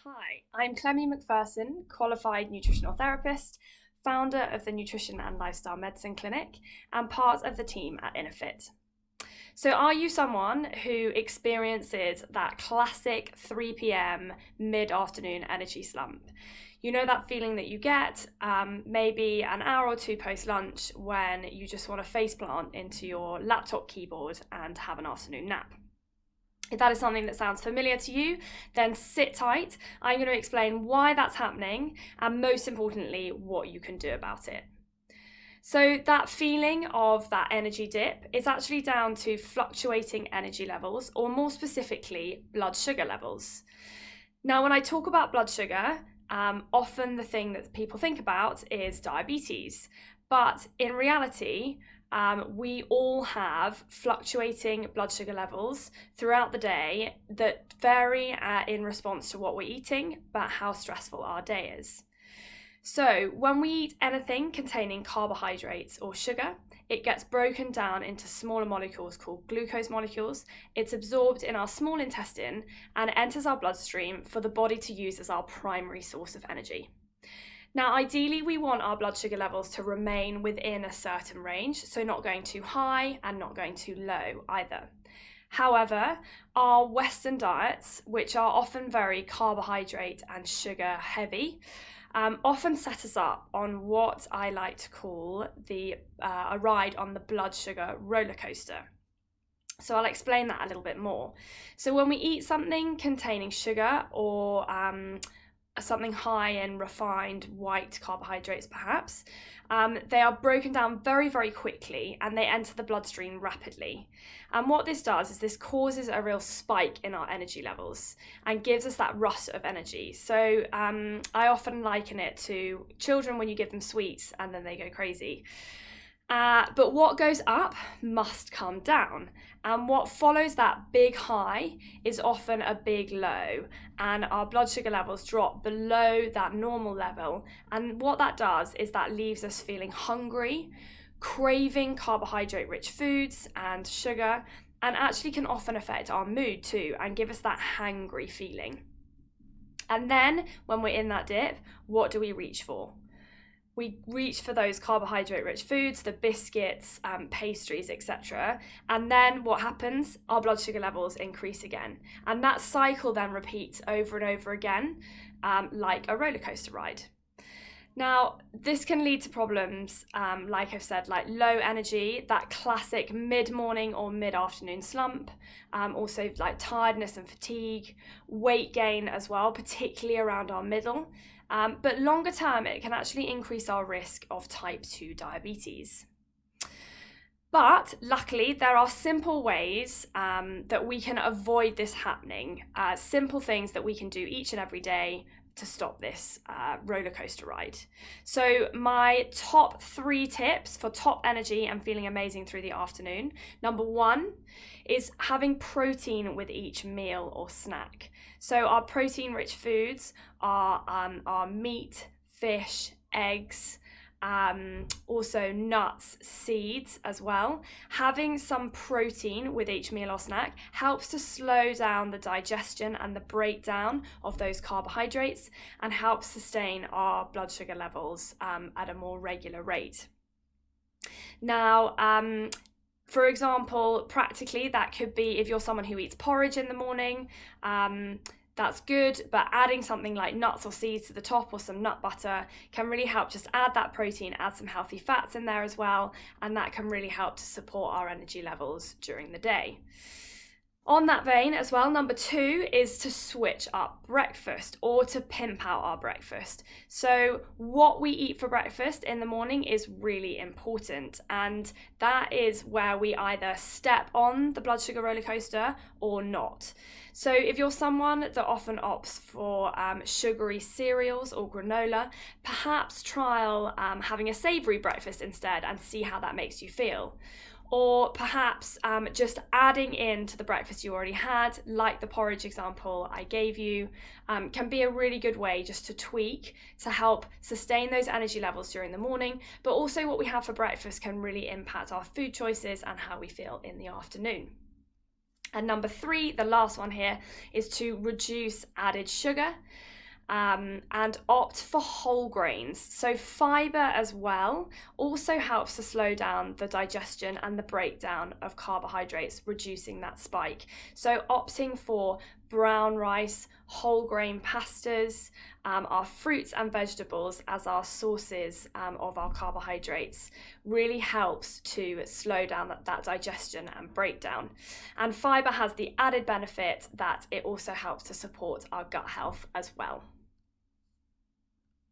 Hi, I'm Clemmie McPherson, qualified nutritional therapist, founder of the Nutrition and Lifestyle Medicine Clinic, and part of the team at Innerfit. So, are you someone who experiences that classic 3 p.m. mid afternoon energy slump? You know that feeling that you get maybe an hour or two post lunch when you just want to faceplant into your laptop keyboard and have an afternoon nap. If that is something that sounds familiar to you, then sit tight. I'm going to explain why that's happening and, most importantly, what you can do about it. So, that feeling of that energy dip is actually down to fluctuating energy levels, or more specifically, blood sugar levels. Now, when I talk about blood sugar, often the thing that people think about is diabetes. But in reality, we all have fluctuating blood sugar levels throughout the day that vary in response to what we're eating, but how stressful our day is. So, when we eat anything containing carbohydrates or sugar, it gets broken down into smaller molecules called glucose molecules. It's absorbed in our small intestine and enters our bloodstream for the body to use as our primary source of energy. Now, ideally, we want our blood sugar levels to remain within a certain range, so not going too high and not going too low either. However, our Western diets, which are often very carbohydrate and sugar heavy, often set us up on what I like to call a ride on the blood sugar roller coaster. So I'll explain that a little bit more. So when we eat something containing sugar or something high in refined white carbohydrates perhaps, they are broken down very, very quickly and they enter the bloodstream rapidly. And what this does is this causes a real spike in our energy levels and gives us that rush of energy. So I often liken it to children when you give them sweets and then they go crazy. But what goes up must come down. And what follows that big high is often a big low, and our blood sugar levels drop below that normal level. And what that does is that leaves us feeling hungry, craving carbohydrate rich foods and sugar, and actually can often affect our mood too and give us that hangry feeling. And then when we're in that dip, what do we reach for? We reach for those carbohydrate-rich foods, the biscuits, pastries, etc. And then what happens? Our blood sugar levels increase again. And that cycle then repeats over and over again, like a roller coaster ride. Now, this can lead to problems, like I've said, like low energy, that classic mid-morning or mid-afternoon slump, also like tiredness and fatigue, weight gain as well, particularly around our middle. But longer term, it can actually increase our risk of type 2 diabetes. But luckily, there are simple ways that we can avoid this happening, simple things that we can do each and every day to stop this roller coaster ride. So my top 3 tips for top energy and feeling amazing through the afternoon. Number 1 is having protein with each meal or snack. So our protein rich foods are meat, fish, eggs, also nuts, seeds as well. Having some protein with each meal or snack helps to slow down the digestion and the breakdown of those carbohydrates and helps sustain our blood sugar levels at a more regular rate. Now, for example, practically that could be if you're someone who eats porridge in the morning, that's good, but adding something like nuts or seeds to the top or some nut butter can really help just add that protein, add some healthy fats in there as well, and that can really help to support our energy levels during the day. On that vein as well, number 2 is to switch up breakfast or to pimp out our breakfast. So what we eat for breakfast in the morning is really important, and that is where we either step on the blood sugar roller coaster or not. So if you're someone that often opts for sugary cereals or granola, perhaps trial having a savoury breakfast instead and see how that makes you feel. Or perhaps just adding in to the breakfast you already had, like the porridge example I gave you, can be a really good way just to tweak to help sustain those energy levels during the morning, but also what we have for breakfast can really impact our food choices and how we feel in the afternoon. And number 3, the last one here, is to reduce added sugar and opt for whole grains. So fiber as well also helps to slow down the digestion and the breakdown of carbohydrates, reducing that spike. So opting for brown rice, whole grain pastas, our fruits and vegetables as our sources of our carbohydrates really helps to slow down that digestion and breakdown. And fiber has the added benefit that it also helps to support our gut health as well.